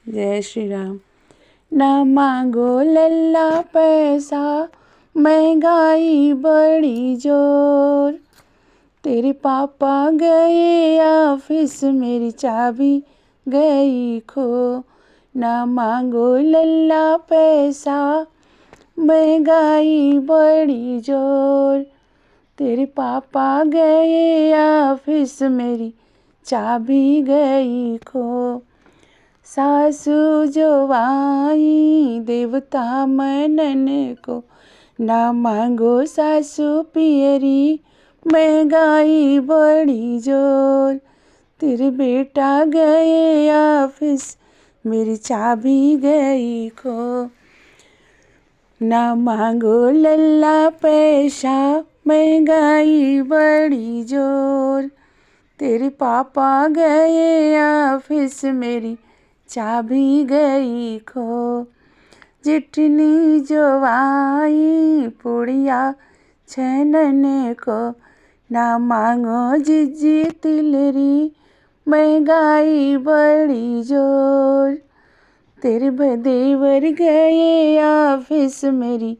जय श्री राम। ना मांगो लल्ला पैसा, महंगाई बड़ी जोर। तेरे पापा गए ऑफिस, मेरी चाबी गई खो। ना मांगो लल्ला पैसा, महंगाई बड़ी जोर। तेरे पापा गए ऑफिस, मेरी चाबी गई खो। सासू जो आई देवता मनन को, ना मांगो सासू पियरी, महंगाई बड़ी जोर। तेरे बेटा गए ऑफिस, मेरी चाबी गई खो। ना मांगो लल्ला पैसा, महंगाई बड़ी जोर। तेरे पापा गए ऑफिस, मेरी चाबी गई खो। जितनी जो आई पुड़िया छनन को, ना मांगो जिजी तिलरी, महंगाई बड़ी जोर। तेरे देवर गए ऑफिस, मेरी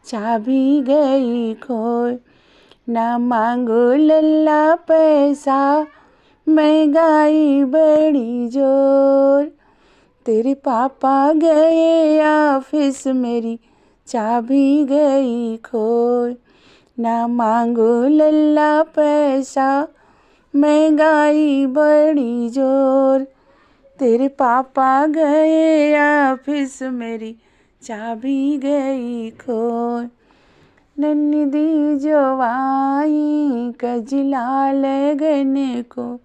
चाबी गई खो। ना मांगो लल्ला पैसा, महंगाई बड़ी जोर। तेरे पापा गए ऑफिस, मेरी चाबी गई खो। ना मांगो लल्ला पैसा, महंगाई बड़ी जोर। तेरे पापा गए ऑफिस, मेरी चाबी गई खो। नन्दी जो आई कजला लगन को,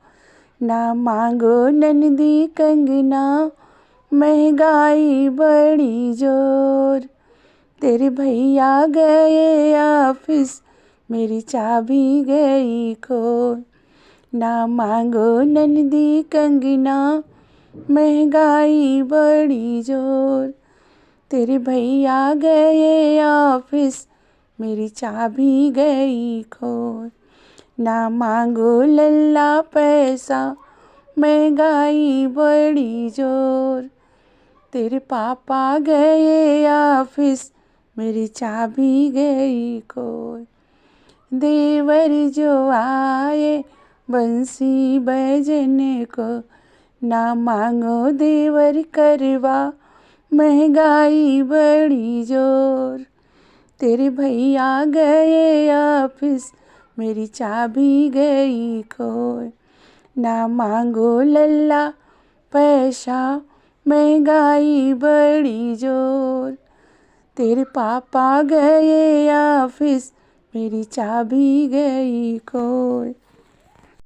ना मांगो नन्दी कंगना, महंगाई बड़ी जोर। तेरे भैया गए ऑफिस, मेरी चाबी गई खो। ना मांगो नन्दी कंगना, महंगाई बड़ी जोर। तेरे भैया गए ऑफिस, मेरी चाबी गई खो। ना मांगो लल्ला पैसा, महंगाई बड़ी जोर। तेरे पापा गए ऑफिस, मेरी चाबी गई खो। देवर जो आए बंसी बजन को, ना मांगो देवर करवा, महंगाई बड़ी जोर। तेरे भैया गए ऑफिस, मेरी चाबी गई खो। ना मांगो लल्ला पैसा, महंगाई बड़ी जोर। तेरे पापा गए ऑफिस, मेरी चाबी गई खो।